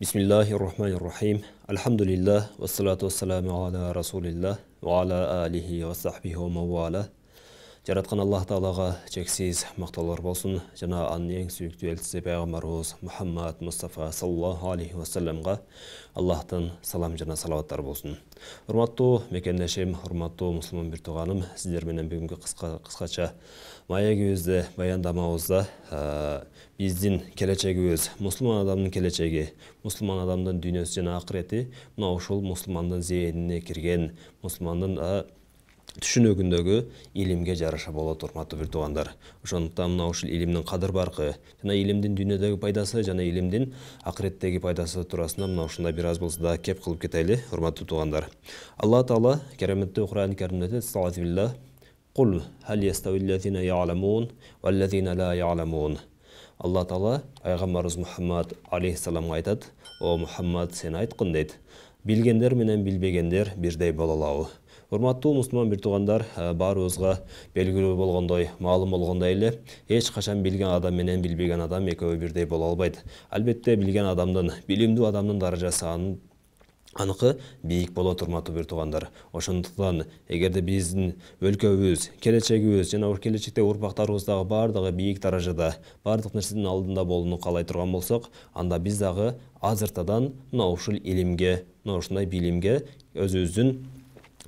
Bismillahirrahmanirrahim. Alhamdulillah, wassalatu wassalamu ala rasulillah, wa ala alihi wa sahbihi wa mawala. Жаратқан Аллах Таалаға чексіз мақтаулар болсын. Жана анын ең сүйікті елшісі пайғамбарыбыз Мұхаммад Мұстафа саллаллаху алейхи вассаламға Аллахтан салам жана салаваттар болсын. Урматтуу мекендешим, урматтуу мусулман бир тууганым, сиздер менен бүгүнкү кыскача маегибизде баяндамабызда биздин келечегибиз, мусулман адамдын келечеги, мусулман адамдын дүйнөсү жана акырети мына ушул мусулмандын зээнине кирген, мусулмандын түшүнүгүндөгү илимге жараша болот, урматтуу бир туугандар. Ошондуктан мына ушул илимдин кадыр баркы жана илимдин дүйнөдөгү пайдасы жана илимдин акыреттеги пайдасы туурасында мына ушундай бир аз болсо да кеп кылып кетели, урматтуу туугандар. Алла Таала кереметтүү Кур'ан-ы Каримде "Стагфируллах, кул хал яставиллазина я'ламун валлазина ла я'ламун". Алла Таала пайгамбарыбыз Мухаммад алейхиссаламга айтат: "О Мухаммад, сен айткын" дейт. "Билгендер менен билбегендер бирдей боло алабы?" Урматтуу мусулман бир туугандар, баарыбызга белгилүү болгондой, маалым болгондой эле, эч качан билген адам менен билбеген адам экөө бирдей боло албайт. Албетте билген адамдын, билимдүү адамдын даражасы аныкы бийик болот, урматтуу бир туугандар. Ошондуктан эгерде биздин өлкөбүз, келечегибиз жана келечекте урпактарыбыздагы баардыгы бийик даражада, баардык нерседин алдында болууну каалай турган болсок, анда биз дагы азыртадан мына ушул илимге, мына ушундай билимге өзүбүздүн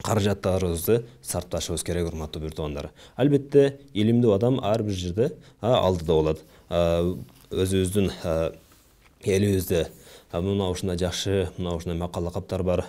каражаттарыбызды сарпташыбыз керек, урматтуу бир туугандар. Албетте илимдүү адам ар бир жерде алдыда болот. Өзүбүздүн элибизде мына ушундай жакшы, мына ушундай макал лакаптар бар.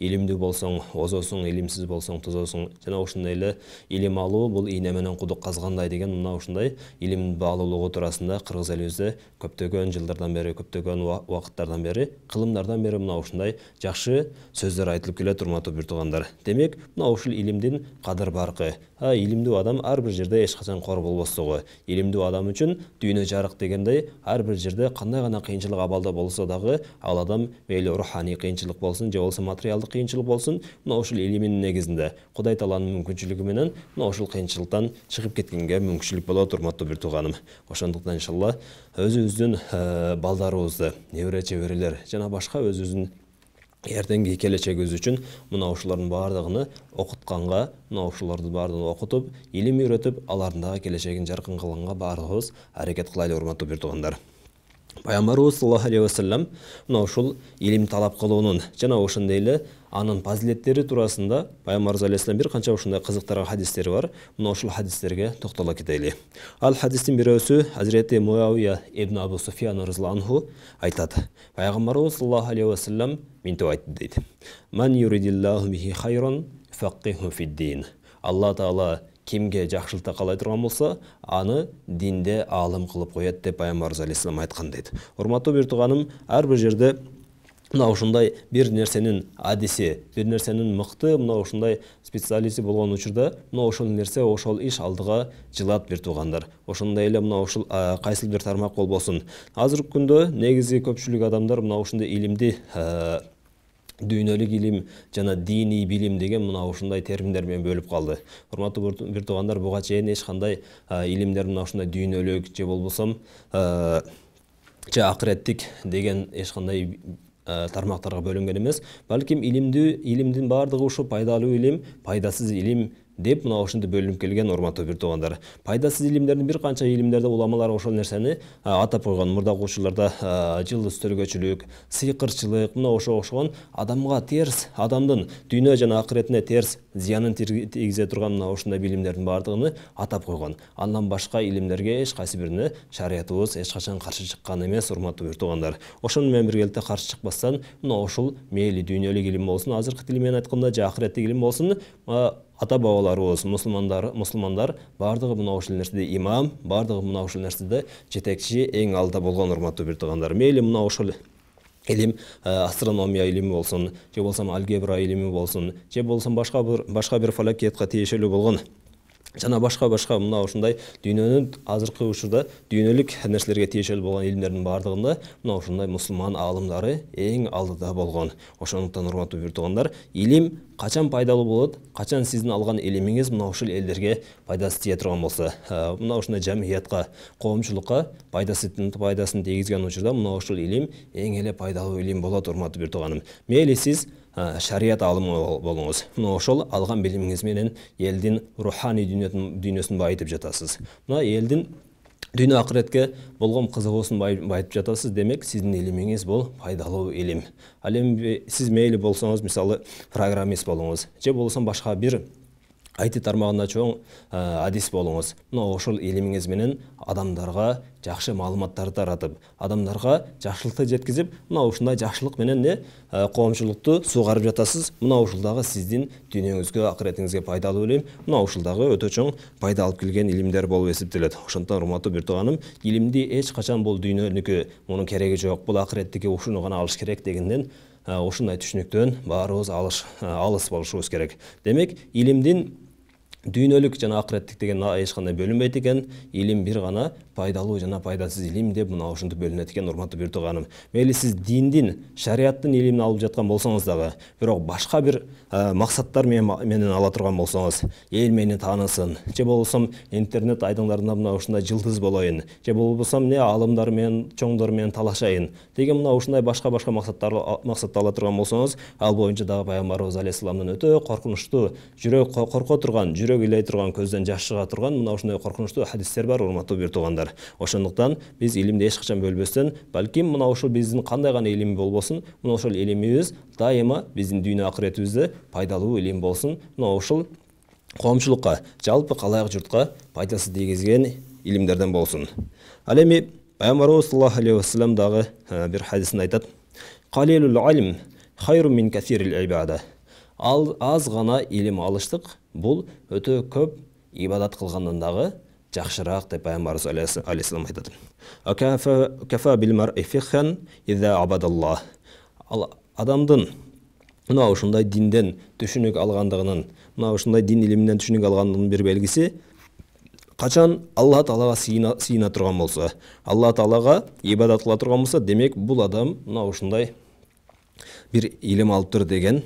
Илимдүү болсоң озосуң, илимсиз болсоң тозосуң. Жана ушундай эле илим алуу бул ийне менен кудук казгандай деген мына ушундай илим баалуулугу туурасында кыргыз элибизде көптөгөн жылдардан бери, көптөгөн убакыттардан бери, кылымдардан бери мына ушундай жакшы сөздөр айтылып келет, урматтуу бир туугандар. Демек, мына ушул илимдин кадыр баркы. Илимдүү адам ар бир жерде эч качан кор болбостугу. Илимдүү адам үчүн дүйнө жарык дегендей, ар бир жерде кандай гана кыйынчылык абалда болсо дагы, ал адам мейли руханий кыйынчылык болсун, же болбосо материалдык кыйынчылык болсун, мына ушул илимдин негизинде Кудай Тааланын мүмкүнчүлүгү менен мына ушул кыйынчылыктан чыгып кеткенге мүмкүнчүлүк болот, урматтуу бир тууганым. Ошондуктан иншалла өзүбүздүн балдарыбызды, небере-чеберелер жана башка өзүбүздүн эртеңки келечегибиз үчүн мына ушулардын баардыгын окутканга, мына ушуларды баардыгын окутуп, илим үйрөтүп, алардын дагы келечегин жаркын кылганга баарыбыз аракет кылайлы, урматтуу бир туугандар. Пайгамбарыбыз саллаллаху алейхи вассалам мына ушул илим талап кылуунун жана ошондой эле анын фазилеттери туурасында Пайгамбарыбыз алейхиссалам бир канча ушундай кызыктар хадистери бар. Мына ушул хадистерге токтоло кетели. Ал хадистин бирөөсү Хазирети Муавия ибн Абу Суфьян разияллаху анху айтат: Пайгамбарыбыз саллаллаху алейхи вассалам минтип айтты дейт: "Ман юридиллаху бихи хайран фақиху фид-дин". Алла Таала кимге жакшылыкты каалай турган болсо, аны динде аалым кылып коет деп Пайгамбарыбыз алейхиссалам айткан дейт. Урматтуу бир тууганым, ар бир жерде мына ушундай бир нерсенин адиси, бир нерсенин мыкты мына ушундай специалисти болгон учурда мына ошол нерсе, ошол иш алдыга жылат бир туугандар. Ошондой эле мына ушул кайсыл бир тармак болбосун. Азыркы күндө негизи көпчүлүк адамдар мына ушундай илимди дүйнөлүк илим жана диний билим деген мына ушундай терминдер менен бөлүп калды. Урматтуу бир туугандар, буга чейин эч кандай илимдер мына ушундай дүйнөлүк же болбосо же акыреттик деген эч кандай тармактарга бөлүнгөн эмес. Балким илимдин баардыгы ушу пайдалуу илим, пайдасыз илим деп мына ошентип бөлүнүп келген, урматтуу бир туугандар. Пайдасыз илимдердин бир канча илимдерде уламалар ошол нерсени атап койгон. Мурдагы учурларда жылдыз төргөчүлүк, сыйкырчылык, мына ошогон адамга терс, адамдын дүйнө жана акыретине терс зыянын тийгизе турган мына ушундай билимдердин баардыгын атап койгон. Андан башка илимдерге эч кайсы бирине шариятыбыз эч качан каршы чыккан эмес, урматтуу бир туугандар. Ошону менен биргеликте каршы чыкпастан мына ушул мейли дүйнөлүк илим болсун, азыркы тил менен айтканда же акыреттик илим болсун, ата-бабаларыбыз, мусулмандар баардыгы мына ушул нерседе имам, баардыгы мына ушул нерседе жетекчи, эң алда болгон, урматтуу бир туугандар. Мейли мына ушул илим астрономия илими болсун, же болсо алгебра илими болсун, же болсо башка бир фалакиятка тиешелүү болгон жана башка мына ушундай дүйнөнүн азыркы учурда дүйнөлүк нерселерге тиешелүү болгон илимдердин баардыгында мына ушундай мусулман аалымдары эң алдыда болгон. Ошондуктан урматтуу бир туугандар, илим качан пайдалуу болот, качан сиздин алган илимиңиз мына ушул элдерге пайдасы тие турган болсо, мына ушундай жамиятка, коомчулукка пайдасын тийгизген учурда мына ушул илим эң эле пайдалуу илим болот, урматтуу бир тууганым. Мейли сиз шарият алымы болуңуз, мына ошол алган билимиңиз менен элдин руханий дүйнөсүн байытып жатасыз. Мына элдин дүйнө акыретке болгон кызыгуусун байытып жатасыз. Демек, сиздин илимиңиз бул пайдалуу илим. Ал эми сиз мейли болсоңуз, мисалы программист болуңуз, же болсо башка бир IT тармагында чоң адис болуңуз. Мына ошол илимиңиз менен адамдарга жакшы маалыматтарды таратып, адамдарга жакшылыкты жеткизип, мына ушундай жакшылык менен коомчулукту сугарып жатасыз. Мына ушул дагы сиздин дүйнөңүзгө, акыретиңизге пайдалуу илим. Мына ушул дагы өтө чоң пайда алып келген илимдер болуп эсептелет. Ошондон урматтуу бир тууганым, илимди эч качан бул дүйнөнүкү, мунун кереги жок, бул акыреттики ушуну гана алыш керек дегенден ушундай түшүнүктөн баарыбыз алыс болушубуз керек. Демек, илимдин дүйнөлүк жана акыреттик деген эч кандай бөлүнбөйт экен. Илим бир гана пайдалуу жана пайдасыз илим деп мына ошентип бөлүнөт экен, урматтуу бир тууганым. Мейли сиз диндин, шариаттын илимин алып жаткан болсоңуз дагы, бирок башка бир максаттар менен ала турган болсоңуз, эл мени таанысын, же болбосо интернет айдыңдарында мына ушундай жылдыз болоюн, же болбосо аалымдар менен, чоңдор менен талашайын деген мына ушундай башка максатты ала турган болсоңуз, ал боюнча дагы пайгамбарыбыз алейхисаламдын өтө коркунучтуу, жүрөк корко турган, жүрөк илей турган, көздөн жаш чыга турган мына ушундай коркунучтуу хадистер бар, урматтуу бир туугандар. Ошондуктан биз илимди эч качан бөлбөстөн, балким мына ушул биздин кандай гана илим болбосун, мына ошол илимибиз дайыма биздин дүйнө акыретибизде пайдалуу илим болсун. Мына ушул коомчулукка, жалпы калайык журтка пайдасы тийгизген илимдерден болсун. Ал эми пайгамбарыбыз саллаллаху алейхи вассалам дагы бир хадисинде айтат: "Қалилул илм хайрун мин касирил ибада." Аз гана илим алыштык бул өтө көп ибадат кылгандан дагы жакшыраак деп пайгамбарыбыз алейхисалам айтат. "Кафа бил мар'i фикхан иза абадаллах." Адамдын мына ушундай динден түшүнүк алгандыгынын, мына ушундай дин илиминен түшүнүк алгандыгынын бир белгиси, качан Алла Таалага сыйына турган болсо, Алла Таалага ибадат кыла турган болсо, демек бул адам мына ушундай бир илим алыптыр деген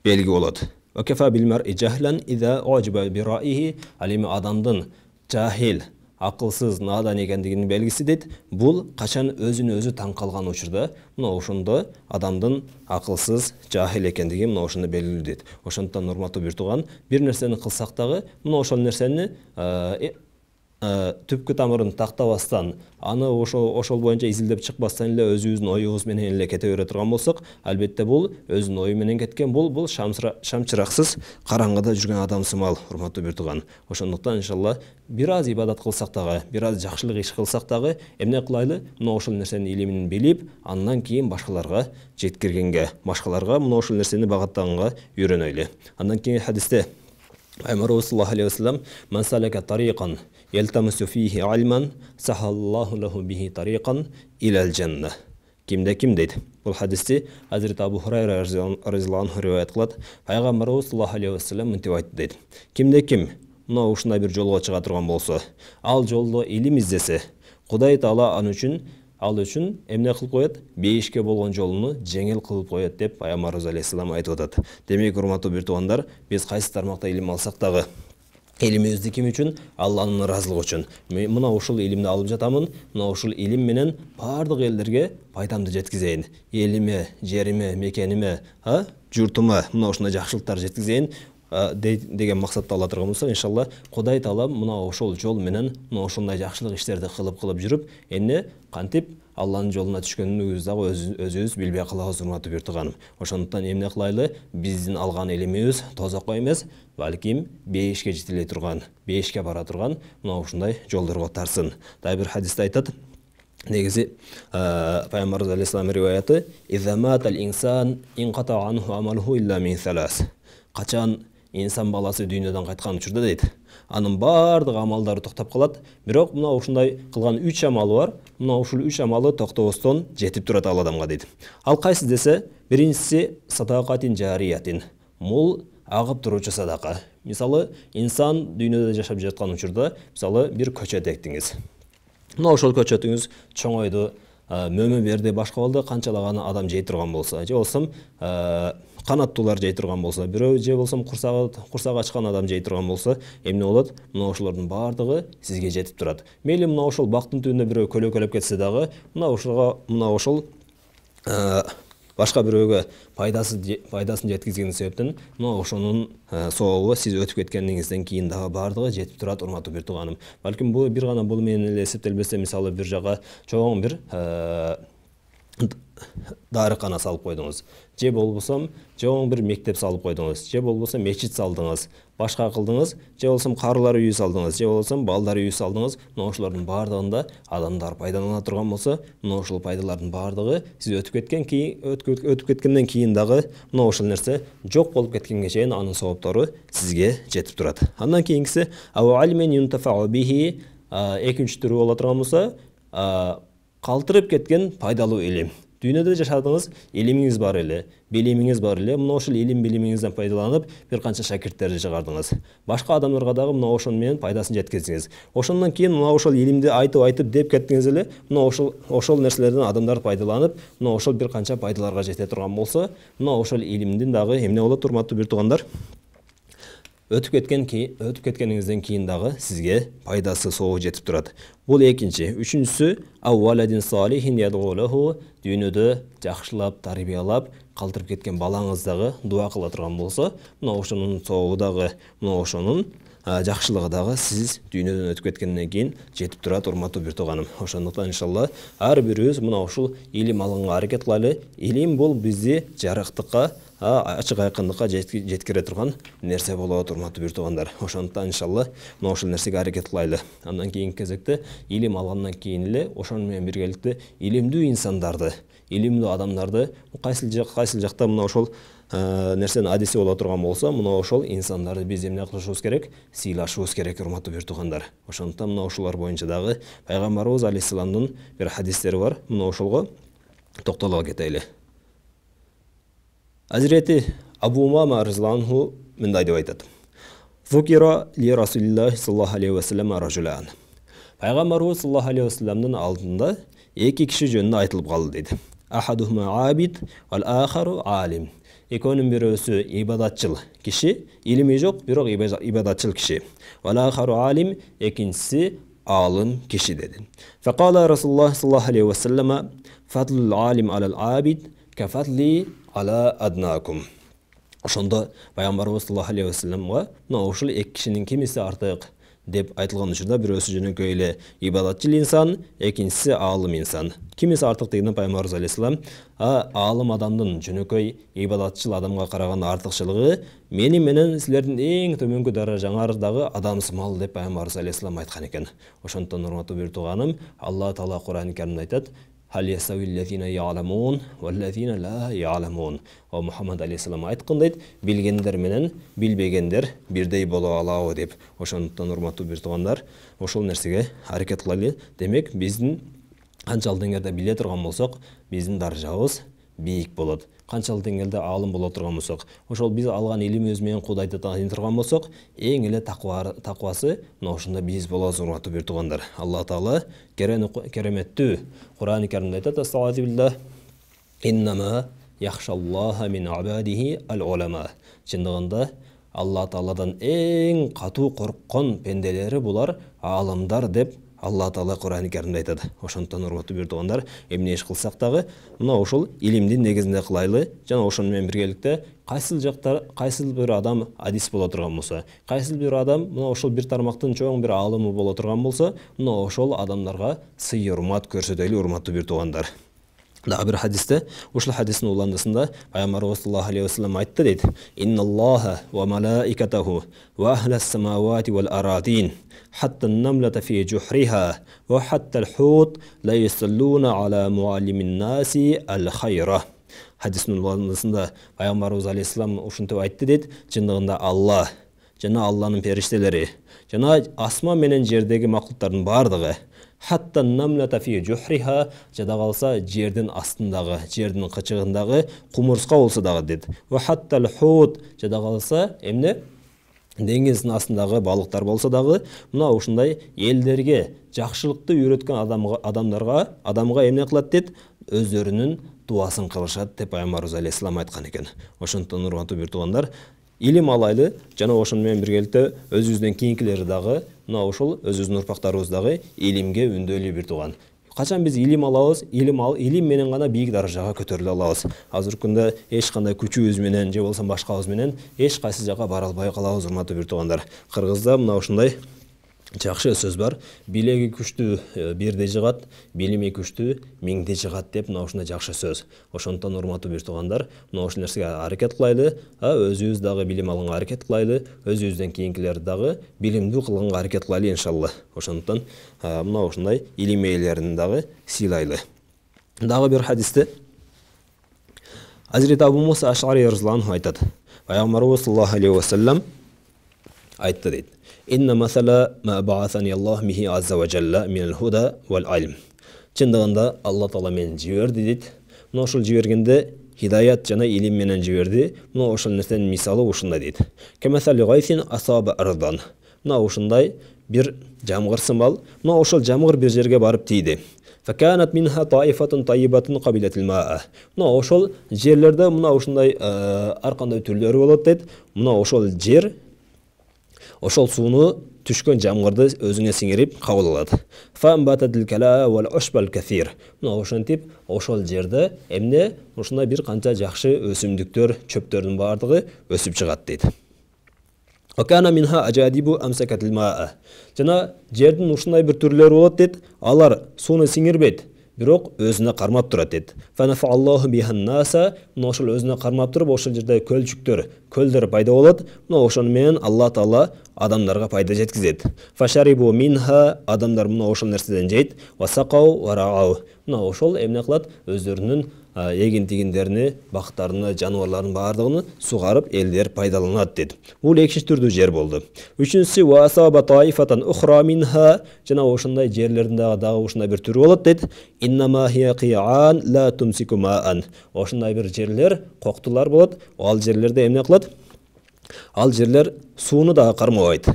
белги болот. "Вакафа бил мар'i жахлан иза уҗиба би ра'иhi." Ал эми адамдын жахил, акылсыз, надан экендигинин белгиси дейт. Бул качан өзүнө өзү таң калган учурда, мына ошондо адамдын акылсыз, жахил экендиги мына ошондо белгилүү дейт. Ошондон урматтуу бир тууган, бир нерсени кылсак дагы, мына ошол нерсени түпкү тамырын тактабастан, аны ошол боюнча изилдеп чыкпастан эле өзүбүздүн оюбуз менен эле кете бере турган болсок, албетте бул өзүнүн ою менен кеткен, бул шамчыраксыз караңгыда жүргөн адам сымал, урматтуу бир тууган. Ошондуктан иншалла бир аз ибадат кылсак дагы, бир аз жакшылык иш кылсак дагы, эмне кылайлы? Мына ошол нерсенин илимин билип, андан кийин башкаларга жеткиргенге, башкаларга мына ошол нерсени багаттаганга үйрөнөйлү. Андан кийин хадисте пайгамбарыбыз саллаллаху алейхи вассалам: "Ман салака тарикан ялтамису фихи илман сахаллаху лаху бихи тарикан илал жанна." Кимде ким дейт. Бул хадисти Хазрат Абу Хурайра разияллаху анху риваят кылат. Пайгамбарыбыз саллаллаху алейхи вассалам мынтип айтты дейт: "Кимде ким мына ушундай бир жолго чыга турган болсо, ал жолдо илим издесе, Кудай Таала ал үчүн эмне кылып коет? Бейишке болгон жолуну жеңил кылып коет" деп пайгамбарыбыз алейхисалам айтып атат. Демек, урматтуу бир туугандар, биз кайсы тармакта илим алсак дагы, илимибизди ким үчүн? Алланын ыраазылыгы үчүн. Мен мына ушул илимди алып жатамын, мына ушул илим менен бардык элдерге пайдамды жеткизейин. Элиме, жериме, мекениме, журтума мына ушундай жакшылыктар жеткизейин деген максатты ала турган болсок, иншалла Кудай Таала мына ошол жол менен мына ошондой жакшылык иштерди кылып жүрүп, эмне кантип Алланын жолуна түшкөнүбүздү дагы өзүбүз билбей калабыз, урматтуу бир тууганым. Ошондуктан эмне кылайлы? Биздин алган илимибиз тозокко эмес, балким бейишке жетиле турган, бейишке бара турган мына ушундай жолдорго тарсын. Дагы бир хадисте айтат. Негизи пайгамбарыбыз алейхисалам риваяты: "Иза матал инсан инқата анху амалуху илля мин салас." Качан инсан баласы дүйнөдөн кайткан учурда дейт, анын бардык амалдары токтоп калат, бирок мына ушундай кылган 3 амалы бар. Мына ушул 3 амалы токтобостон жетип турат ал адамга дейт. Ал кайсы десе, биринчиси садакатин жариятин, мул агып туруучу садака. Мисалы, инсан дүйнөдө жашап жаткан учурда, мисалы, бир көчөт эктиңиз. Мына ошол көчөтүңүз чоңойду, мөмө берди, башка болду, канчалаган адам жей турган болсо, же болсом канаттуулар жей турган болсо, бирөө же болсом курсагы ачкан адам жей турган болсо, эмне болот? Мына ошолордун баардыгы сизге жетип турат. Мейли мына ошол бактын түбүндө бирөө көлөкөлөп кетсе дагы, мына ошол башка бирөөгө пайдасын жеткизген себептен мына ошонун сообу сиз өтүп кеткениңизден кийин дагы баардыгы жетип турат, урматтуу бир тууганым. Балким бул бир гана бул менен эле эсептелбесе, мисалы бир жага чоң бир дарыкана салып койдуңуз, же болбосо чоң бир мектеп салып койдуңуз, же болбосо мечит салдыңыз, башка кылдыңыз, же болсо карылар үйү салдыңыз, же болсо балдар үйү салдыңыз. Мына ошолордун баардыгында адамдар пайдалана турган болсо, мына ошол пайдалардын баардыгы сиз өтүп кеткенден кийин дагы мына ошол нерсе жок болуп кеткенге чейин анын сооптору сизге жетип турат. Андан кийинкиси экинчи түрү боло турган болсо, калтырып кеткен пайдалуу илим. Дүйнөдө жашадыңыз, илимиңиз бар эле, билимиңиз бар эле. Мына ошол илим билимиңизден пайдаланып, бир канча шакирттерди чыгардыңыз. Башка адамдарга дагы мына ошон менен пайдасын жеткиздиңиз. Ошондон кийин мына ошол илимди айтып деп кеттиңиз эле. Мына ошол нерселерден адамдар пайдаланып, мына ошол бир канча пайдаларга жете турган болсо, мына ошол илимдин дагы эмне болот, урматтуу бир туугандар? Өтүп кеткениңизден кийин дагы сизге пайдасы, соогу жетип турат. Бул экинчи. Үчүнчүсү дүйнөдө жакшылап, тарбиялап, калтырып кеткен балаңыз дагы дуа кыла турган болсо, мына ошонун соогу дагы, мына ошонун жакшылыгы дагы сиз дүйнөдөн өтүп кеткенден кийин жетип турат, урматтуу бир тууганым. Ошондуктан иншалла ар бирибиз мына ушул илим алганга аракет кылайлы. Илим бул бизди жарыктыкка, ачык айкындыкка жеткире турган нерсе болот, урматтуу бир туугандар. Ошондуктан иншалла мына ошол нерсеге аракет кылайлы. Андан кийинки кезекте илим алгандан кийин эле ошону менен биргеликте илимдүү инсандарды, илимдүү адамдарды кайсыл жакта мына ошол нерсенин адиси боло турган болсо, мына ошол инсандарды биз эмне кылышыбыз керек? Сыйлашыбыз керек, урматтуу бир туугандар. Ошондуктан мына ошолор боюнча дагы пайгамбарыбыз алейхиссаламдын бир хадистери бар. Мына ошолго токтоло кетели. Hazreti Abu Umama radhiyallahu мындай деп айтат. Зукира ли Расулиллахи саллаллаху алейхи ва саллям ражулан. Пайгамбарыбыз саллаллаху алейхи ва саллямдын алдында эки киши жөнүндө айтылып калды дейт. Ахадухума абид вал ахару алим. Экөөнүн бирөөсү ибадатчыл киши, илими жок, бирок ибадатчыл киши. Вал ахару алим, экинчиси алым киши деди. Факала Расулуллах саллаллаху алейхи ва саллям фадлул алим алал абид кафадли ала аднакум. Ошондо пайгамбарыбыз саллаллаху алейхи ва саллямга мына ошол эки кишинин кимиси артык деп айтылган учурда бирөөсү жөнөкөй эле ибадатчыл инсан, экинчиси аалым инсан. Кимиси артык дегенде пайгамбарыбыз алейхиссалам аалым адамдын жөнөкөй ибадатчыл адамга караганда артыкчылыгы менен силердин эң төмөнкү даражаңардагы адамсымал деп пайгамбарыбыз алейхиссалам айткан экен. Ошондон урматтуу бир тууганым, Алла Таала Кур'ан-ы Каримде айтат: Hal yasawillazina ya'lamun wallazina la ya'lamun. О Мухаммад алейхиссалам айткан дейт, билгендер менен билбегендер бирдей боло алабы деп. Ошондон урматтуу бир туугандар, ошол нерсеге аракет кылайлы. Демек, биздин канчалык деңгээлде биле турган болсок, биздин даражабыз бийик болот. Канчалык деңгээлде аалым боло турган болсок, ошол биз алган илимибиз менен Кудайды тааный турган болсок, эң эле таквасы мына ошондо биз болобуз, урматтуу бир туугандар. Алла Таала кереметтүү Кур'ан-ы Каримде айтат: "Астагфируллах, иннама яхшаллаха мин абадихи ал-улама." Чындыгында Алла Тааладан эң катуу корккон пенделери булар аалымдар деп Алла Таала Кур'ан-ы Каримде айтат. Ошондон урматтуу бир туугандар, эмне иш кылсак дагы мына ошол илимдин негизинде кылайлы. Жана ошону менен биргеликте кайсыл бир адам адис боло турган болсо, кайсыл бир адам мына ошол бир тармактын чоң бир аалымы боло турган болсо, мына ошол адамдарга сый урмат көрсөтөлү, урматтуу бир туугандар. Дагы бир хадисте, ушул хадистин уландысында пайгамбарыбыз саллаллаху алейхи ва саллям айтты дейт: "Инналлаха ва малаикатаху ва ахлас самавати вал арадин حتى النملة في جحرها وحتى الحوت لا يصلون على معلم الناس الخير." Хадистин уландысында пайгамбарыбыз алейхиссалам ушинтип айтты дейт: чындыгында Алла жана Алланын периштелери жана асман менен жердеги маклуктардын бардыгы хатта намлата фи жухриха, жада калса жердин астындагы, жердин кычыгындагы кумурска болсо дагы дейт. Ва хаттал хут, жада калса эмне? деңгиздің астындағы балықтар болса дагы, мына ушундай элдерге жакшылыкты үйрөткөн адамга эмне кылат дейт? Өздөрүнүн дуасын кылышат деп Пайгамбарыбыз алейхиссалам айткан экен. Ошондон урматтуу бир туугандар, илим алайлы, жана ошону менен биргеликте өзүбүздөн кийинкилери дагы, мына ошол өзүбүздүн урпактарыбыз дагы илимге үндөйлүү бир тууган. Качан биз илим алабыз, илим менен гана бийик даражага көтөрүлө алабыз. Азыркы күндө эч кандай күчүбүз менен же болбосо башкабыз менен эч кайсы жакка бара албай калабыз, урматтуу бир туугандар. Кыргызда мына ушундай жакшы сөз бар. Билеги күчтүү бирди жыгат, билими күчтүү миңди жыгат деп мына ушундай жакшы сөз. Ошондон урматтуу бир туугандар, мына ошол нерсеге аракет кылайлы, өзүбүз дагы билим алганга аракет кылайлы, өзүбүздөн кийинкилер дагы билимдүү кылганга аракет кылайлы иншалла. Ошондон мына ушундай илим ээлерин дагы сыйлайлы. Дагы бир хадисте Hazreti Abu Musa Аш'ари разияллаху анху айтат. Пайгамбарыбыз саллаллаху алейхи ва саллям айтты дейт. Инна масала ма ба'асани Аллах бихи азза ва жалла минал худа вал илм. Чындыгында Алла Таала мени жиберди дейт. Мына ошол жибергенде хидаят жана илим менен жиберди. Мына ошол нерсенин мисалы ушундай дейт. Камасали гайсин асаба ардан. Мына ушундай бир жамгыр сымал. Мына ошол жамгыр бир жерге барып тийди. Факанат минха таифатун тайибатун кабилатил маа. Мына ошол жерлерде мына ушундай ар кандай түрлөрү болот дейт. Мына ошол жер ошол сууну түшкөн жамгырды өзүнө сиңирип кабыл алат. Фамбатадил кала вал ашбал кафир. Мына ошентип ошол жерде эмне ушундай бир канча жакшы өсүмдүктөр, чөптөрдүн бардыгы өсүп чыгат дейт. Окана минха ажадибу амсакатил маа. Жана жердин ушундай бир түрлөрү болот дейт. Алар сууну сиңирбейт, бирок өзүнө кармап турат дейт. Фанафа Аллаху бихан наса. Мына ошол өзүнө кармап туруп ошол жерде көлдөр пайда болот. Мына ошону менен Алла Таала адамдарга пайда жеткизет. Фашарибу минха. Адамдар мына ошол нерседен жейт. Васакау вараау. Мына ошол эмне кылат? Өздөрүнүн эгин-тигиндерини, бактарыны, жаныбарлардын баардыгын сугарып элдер пайдаланат дейт. Бул экинчи түрдүү жер болду. Үчүнчүсү васаба таифатан ухра минха. Жана ошондой жерлердин дагы ушундай бир түрү болот дейт. Иннама хия қиан ла тумсику маан. Ошондой бир жерлер, коктулар болот. Ал жерлерде эмне кылат? Ал жерлер сууну дагы кармабайт.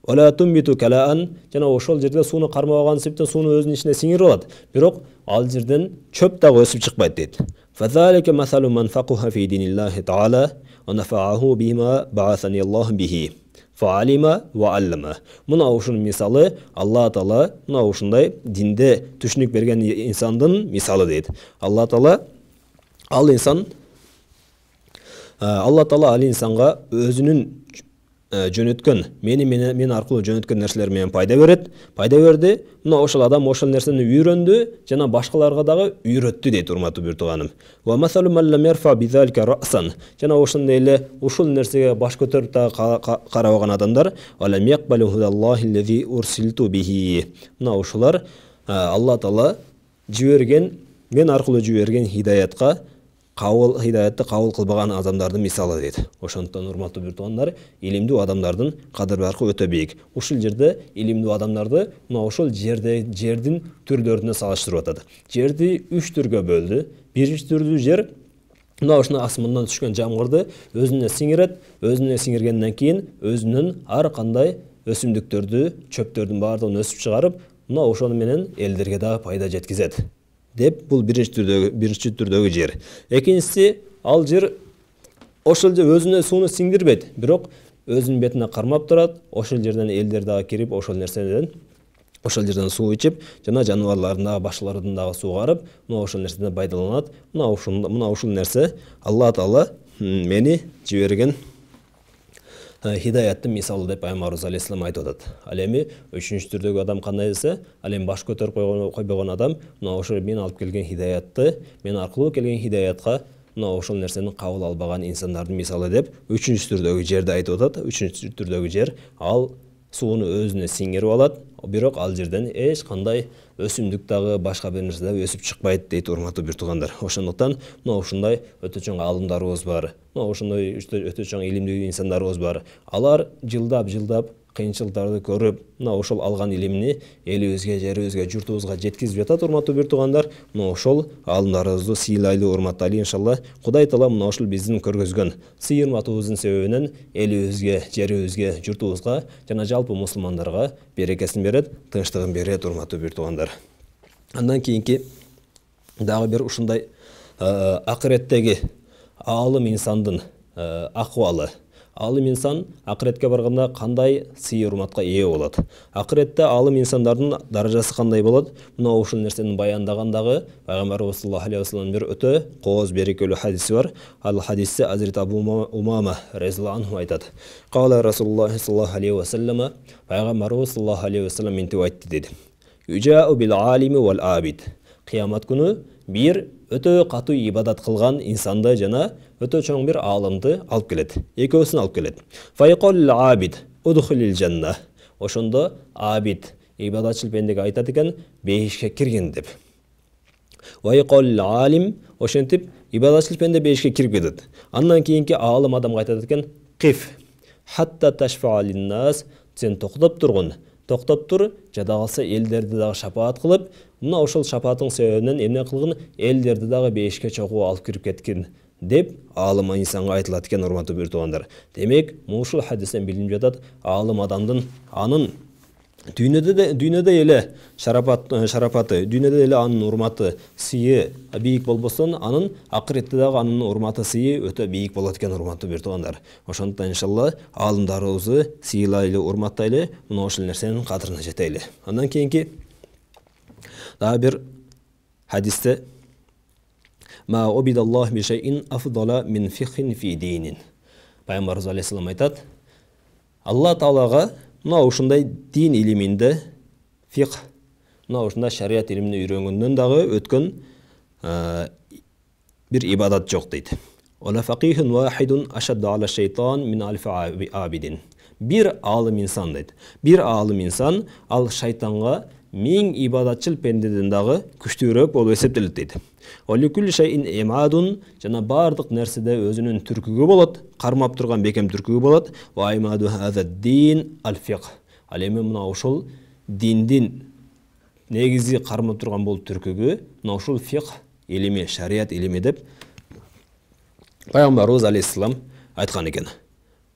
Ола тумбиту калаан. Жана ошол жерде сууну кармабаган себептен сууну өзүнүн ичине сиңирип алат. Бирок ал жерден чөп дагы өсүп чыкпайт дейт. Фазалика масалу ман факуха фи диниллахи таала ва нафааху бима баасани Аллах бихи. Фаалима ва аллама. Мына ушунун мисалы Алла Таала мына ушундай динде түшүнүк берген инсандын мисалы дейт. Алла Таала ал инсанга өзүнүн жөнөткөн мен аркылуу жөнөткөн нерселер менен пайда берди. Мына ошол адам ошол нерсени үйрөндү жана башкаларга дагы үйрөттү дейт, урматтуу бир тууганым. Ва масалу ман лам ярфа бизалика расан. Жана ошондой эле ушул нерсеге баш көтөрүп дагы карабаган адамдар алам якбалу худаллахи лази урсилту бихи. Мына ошолар Алла Таала мен аркылуу жиберген хидаятты кабыл кылбаган адамдардын мисалы дейт. Ошондон урматтуу бир туугандар, илимдүү адамдардын кадыр баркы өтө бийик. Ушул жерде илимдүү адамдарды мына ошол жердин түрлөрүнө салыштырып атат. Жерди 3 түргө бөлдү. Биринчи түрдүү жер мына ошондой асмандан түшкөн жамгырды өзүнө сиңирет. Өзүнө сиңиргенден кийин өзүнүн ар кандай өсүмдүктөрдү, чөптөрдүн баардыгын өсүп чыгарып, мына ошону менен элдерге дагы пайда жеткизет. Деп бул биринчи түрдөгү жер. Экинчиси ал жер ошол жер өзүнө сууну сиңдирбейт, бирок өзүнүн бетине кармап турат. Ошол жерден элдер дагы кирип ошол жерден суу ичип, жана жаныбарлардын дагы башкалардын дагы сугарып, мына ошол нерседен пайдаланат. Мына ушул нерсе Алла Таала мени жиберген хидаяттын мисалы деп Пайгамбарыбыз алейхиссалам айтып атат. Ал эми үчүнчү түрдөгү адам кандай десе, ал эми баш көтөрүп койбогон адам мына ошол мен алып келген хидаятты, мен аркылуу келген хидаятка мына ошол нерсени кабыл албаган инсандардын мисалы деп үчүнчү түрдөгү жерди айтып атат. Үчүнчү түрдөгү жер ал сууну өзүнө сиңирип алат, бирок ал жерден эч кандай өсүмдүк дагы башка бир нерсе дагы өсүп чыкпайт дейт, урматтуу бир туугандар. Ошондуктан мына ушундай өтө чоң алымдарыбыз бар. Мына ошондой өтө чоң илимдүү инсандарыбыз бар. Алар жылдап кыйынчылыктарды көрүп, мына ошол алган илимини элибизге, жерибизге, журтубузга жеткизип жатат. Урматтуу бир туугандар, мына ошол аалымдарыбызды сыйлайлы, урматтайлы иншалла. Кудай таала мына ошол биздин көргөзгөн сый урматыбыздын себебинен элибизге, жерибизге, журтубузга жана жалпы мусулмандарга берекесин берет, тынчтыгын берет, урматтуу бир туугандар. Андан кийинки дагы бир ушундай акыреттеги аалым инсандын акыбалы. Аалым инсан акыретке барганда кандай сый урматка ээ болот? Акыретте аалым инсандардын даражасы кандай болот? Мына ушул нерсени баяндагандагы пайгамбарыбыз саллаллаху алейхи вассалам бир өтө кооз берекелүү хадиси бар. Ал хадисте Азирет Абу Умама разияллаху анху айтат. Кала Расулуллах саллаллаху алейхи вассалама, пайгамбарыбыз саллаллаху алейхи вассалам мынтип айтты деди. Южау бил алими вал абид. Кыямат күнү бир өтө катуу ибадат кылган инсанды жана өтө чоң бир аалымды алып келет. Экөөсүн алып келет. Файқол абид удхулил жанна. Ошондо абид ибадатчыл пендеге айтат экен, бейишке киргин деп. Вайқол алим ошентип ибадатчыл пенде бейишке кирип кетет. Андан кийинки аалым адамга айтат экен, киф хатта ташфа линнас, сен токтоп тургун. Токтоп тур, жада калса элдерди дагы шапаат кылып, мына ошол шапааттын себебинен эмне кылгын, элдерди дагы бейишке чогуу алып кирип кеткин деп аалым инсанга айтылат экен, урматтуу бир туугандар. Демек, ушул хадистен билинип жатат, аалым адамдын анын дүйнөдө эле шарапаты, дүйнөдө эле анын урматы, сыйы бийик болбосун, анын акыретте дагы анын урматы, сыйы өтө бийик болот экен, урматтуу бир туугандар. Ошондуктан иншалла аалымдарыбызды сыйлайлы, урматтайлы, мына ошол нерсенин кадырына жетели. Андан кийинки дагы бир хадисте ма убидаллаху би шайин афдала мин фихин фи динин. Пайгамбарыбыз алейхиссалам айтат, Алла Таалага мына ушундай дин илиминде, фих, мына ушундай шариат илимине үйрөнгөндөн дагы өткөн бир ибадат жок дейт. Ола фақихун вахидун ашадду ала шайтан мин алфи абидин. Бир аалым инсан дейт. Бир аалым инсан ал шайтанга 1000 ибадатчыл пендеден дагы күчтүүрөөк болуп эсептелет дейт. Оликул шайин эмадун, жана бардык нерседе өзүнүн түркүгү болот, кармап турган бекем түркүгү болот. Ва аймаду хазаддин алфиқ. Ал эми мына ошол диндин негизи кармап турган бул түркүгү, мына ошол фиқ илими, шариат илими деп пайгамбарыбыз алейхиссалам айткан экен.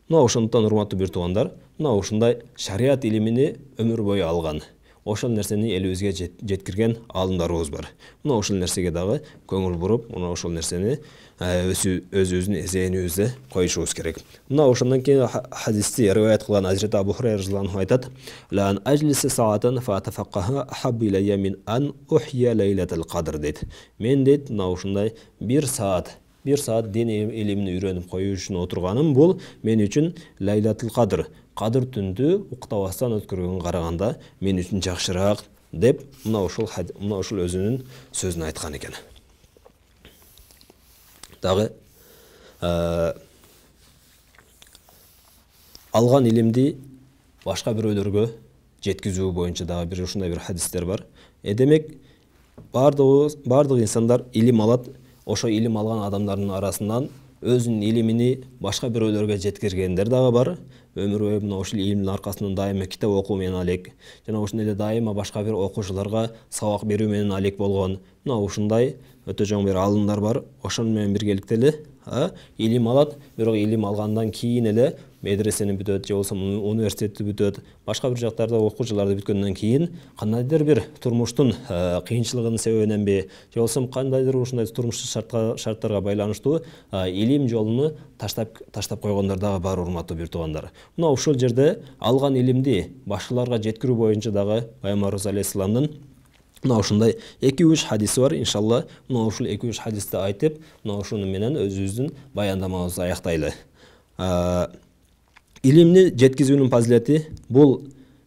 Мына ошондон урматтуу бир туугандар, мына ушундай шариат илимини өмүр бою алган, ошол нерсени элибизге жеткирген аалымдарыбыз бар. Мына ошол нерсеге дагы көңүл буруп, мына ошол нерсени өзүбүздүн эзенибизде коюшубуз керек. Мына ошондон кийин хадисти риваят кылган Азирет Абу Хурайра разияллаху айтат: "Лан ажлиса саатан фатафақаха ахаббу иlayya min an uhya laylatul qadr" дейт. Мен дейт, мына ушундай бир саат дин илимин үйрөнүп коюу үчүн отурганым бул мен үчүн лайлатул кадр, кадыр түндү уктабастан өткөргөнгө караганда мен үчүн жакшыраак деп мына ошол өзүнүн сөзүн айткан экен. Дагы алган илимди башка бирөөлөргө жеткизүү боюнча дагы бир ушундай бир хадистер бар. Демек бардык инсандар илим алат. Ошо илим алган адамдардын арасынан өзүнүн илимини башка бирөөлөргө жеткиргендер дагы бар. Өмүр бою мына ушул илимдин аркасынан дайыма китеп окуу менен алек, жана ушундай эле дайыма башка бир окуучуларга сабак берүү менен алек болгон. Мына ушундай өтө чоң бир аалымдар бар. Ошон менен биргеликте эле илим алат, бирок илим алгандан кийин эле медресени бүтөт, же болбосо университетти бүтөт, башка бир жактарда окуучуларды бүткөндөн кийин кандайдыр бир турмуштун кыйынчылыгынын себебиненби, же болбосо кандайдыр ушундай турмуштук шарттарга байланыштуу илим жолуну таштап койгондор дагы бар, урматтуу бир туугандар. Мына ушул жерде алган илимди башкаларга жеткирүү боюнча дагы Пайгамбарыбыз алейхиссаламдын мына ушундай 2-3 хадиси бар. Иншалла мына ушул 2-3 хадисти айтып, мына ушуну менен өзүбүздүн баяндамабызды аяктайлы. Илимни жеткизүүнүн фазилети бул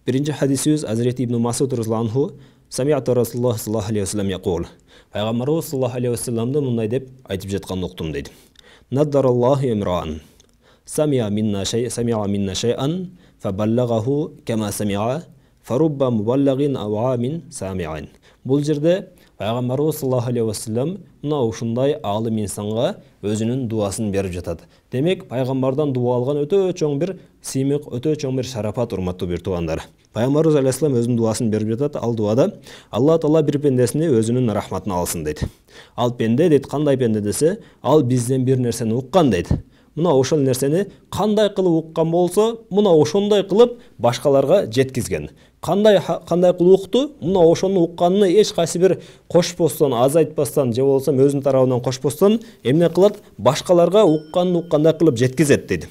биринчи хадисибиз Азирет ибн Масуд разияллаху анху сами'ту Расулуллах саллаллаху алейхи вассалам якул. Пайгамбарыбыз саллаллаху алейхи вассаламды мындай деп айтып жаткан уктум дейт. Наддараллаху имран сами'a минна шай'ан фабаллагаху кама сами'a фарубба мубаллагин ау амин сами'ин. Бул жерде Пайгамбарыбыз саллаллаху алейхи вассалам мына ушундай алым инсанга өзүнүн дуасын берип жатат. Демек, пайгамбардан дуа алган өтө чоң бир сыймык, өтө чоң бир шарапат, урматтуу бир туугандар. Пайгамбарыбыз алейхиссалам өзүнүн дуасын берип жатат. Ал дуада Алла Таала бир пендесини өзүнүн рахматына алсын дейт. Ал пенде дейт, кандай пенде десе, ал бизден бир нерсени уккан дейт. Мына ошол нерсени кандай кылып уккан болсо, мына ошондой кылып башкаларга жеткизген. Кандай кылып укту? Мына ошону укканын эч кайсы бир кошпостон, азайтпастан, же болбосо өзүнүн тарабынан кошпостон эмне кылат? Башкаларга укканын уккандай кылып жеткизет дейт.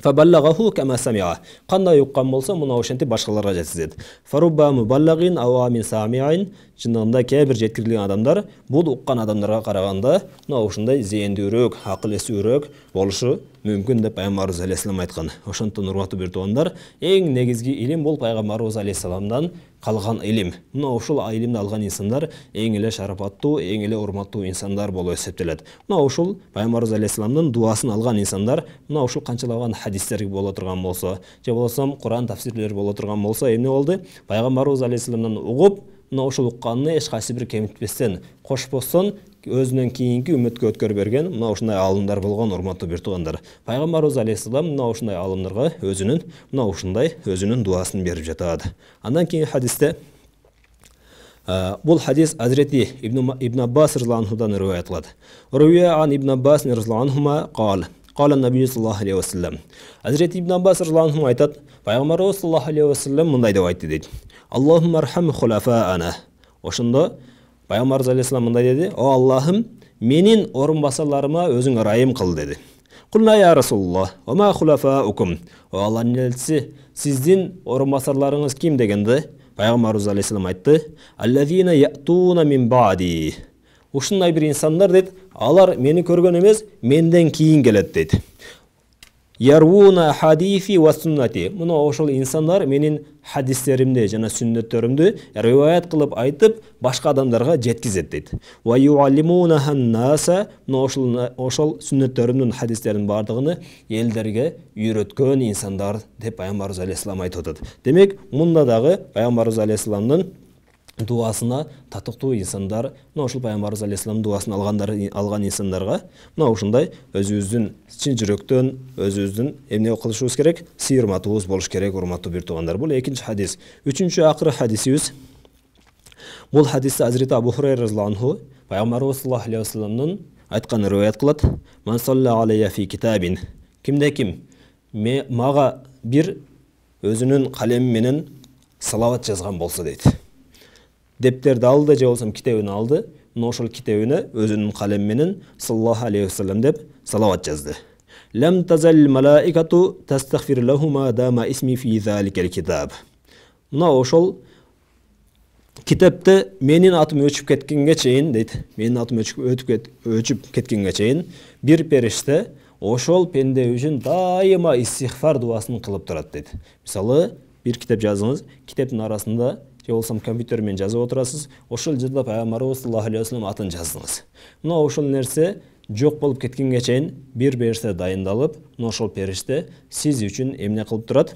Фабаллагаху кама самиа. Кандай уккан болсо, мына ошентип башкаларга жеткизет. Фарубба мубаллагин ава мин самиин. Чындыгында кээ бир жеткирилген адамдар бул уккан адамдарга караганда мына ушундай зээндүүрөөк, акыл эсүүрөөк болушу мүмкүн деп пайгамбарыбыз алейхиссалам айткан. Ошондон урматтуу бир туугандар, эң негизги илим бул пайгамбарыбыз алейхиссаламдан калган илим. Мына ушул илимди алган инсандар эң эле шарапаттуу, эң эле урматтуу инсандар болуп эсептелет. Мына ушул пайгамбарыбыз алейхиссаламдын дуасын алган инсандар, мына ушул канчалаган хадистер боло турган болсо, же болбосо Куран тафсирлери боло турган болсо, эмне болду? Пайгамбарыбыз алейхиссаламдан угуп, мына ушул укканын эч кайсы бир кемитпестен, кошпостон өзүнөн кийинки үммөткө өткөрүп берген мына ушундай алымдар болгон, урматтуу бир туугандар. Пайгамбарыбыз алейхиссалам мына ушундай алымдарга өзүнүн дуасын берип жатат. Андан кийинки хадисте бул хадис Азрети Ибн Аббас разияллаху анхудан риваят кылат. Руя ан Ибн Аббас разияллаху анхума qala Nabi sallallahu aleyhi ve sellem. Hazreti İbn Abbas radhiyallahu anhu aytat, Пайгамбарыбыз sallallahu aleyhi ve sellem мындай деп айтты дейт. Аллахумма архам хулафаана. Ошондо Пайгамбарыбыз алейхиссалам мындай деди: "О Аллахым, менин орунбасарларыма өзүң ырайым кыл" деди. Кулна я Расулуллах, ва ма хулафаукум? О Аллахтын элчиси, сиздин орунбасарларыңыз ким дегенде, Пайгамбарыбыз алейхиссалам айтты: "Аллазина я'туна мин ба'ди." Ушундай бир инсандар дейт, алар мени көргөн эмес, менден кийин келет дейт. Ярвуна хадифи ва суннати. Мына ошол инсандар менин хадистеримди жана сүннөттөрүмдү риваят кылып айтып, башка адамдарга жеткизет дейт. Ва юаллимуна ханнаса. Мына ошол сүннөттөрүмдүн хадистеринин бардыгын элдерге үйрөткөн инсандар деп Пайгамбарыбыз алейхиссалам айтып атат. Демек, мында дагы Пайгамбарыбыз алейхиссаламдын дуасына татыктуу инсандар, мына ушул Пайгамбарыбыз алейхиссалам дуасын алган инсандарга мына ушундай өзүбүздүн чын жүрөктөн өзүбүздүн эмне кылышыбыз керек? Сыйырматыбыз болуш керек, урматтуу бир туугандар. Бул экинчи хадис. Үчүнчү акыры хадисибиз. Бул хадисте Азрети Абу Хурайра разияллаху анху Пайгамбарыбыз саллаллаху алейхи вассаламдын айткан риваят кылат. Ман салла алейя фи китабин. Ким мага бир өзүнүн калеми менен салават жазган болсо дейт. Дептерди алды, же болсо китебин алды. Мына ошол китебине өзүнүн калеми менен саллаллаху алейхи вассалам деп салават жазды. Лам тазал малаикату тастагфир лахума дама исми фи заликал китаб. Мына ошол китепте менин атым өчүп кеткенге чейин дейт. Менин атым өчүп кеткенге чейин бир периште ошол пенде үчүн дайыма истигфар дуасын кылып турат дейт. Мисалы, бир китеп жазыңыз, китептин арасында же болсо компьютермен жазып отурасыз, ошол жерде Пайгамбарыбыз саллаллаху алейхи вассалам атын жаздыңыз. Мына ошол нерсе жок болуп кеткенге чейин бир периште дайындалып, мына ошол периште сиз үчүн эмне кылып турат?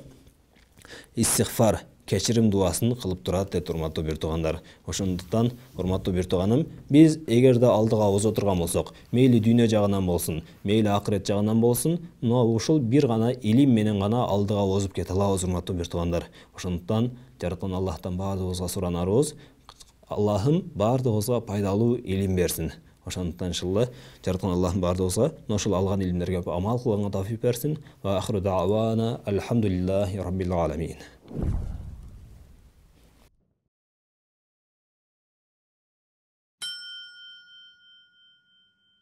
Истигфар, кечирим дуасын кылып турат деп урматтуу бир туугандар. Ошондуктан, урматтуу бир тууганым, биз эгерде алдыга озо турган болсок, мейли дүйнө жагынан болсун, мейли акырет жагынан болсун, мына ушул бир гана илим менен гана алдыга озуп кете алабыз, урматтуу бир туугандар. Ошондуктан жараткан Аллахтан баардыгыбызга суранарыбыз, Аллахым баардыгыбызга пайдалуу илим берсин. Ошондуктан иншалла жараткан Аллахым баардыгыбызга ошол алган илимдерге амал кылганга тауфик берсин. Ва ахиру даъвана алхамдулиллахи раббил аламин.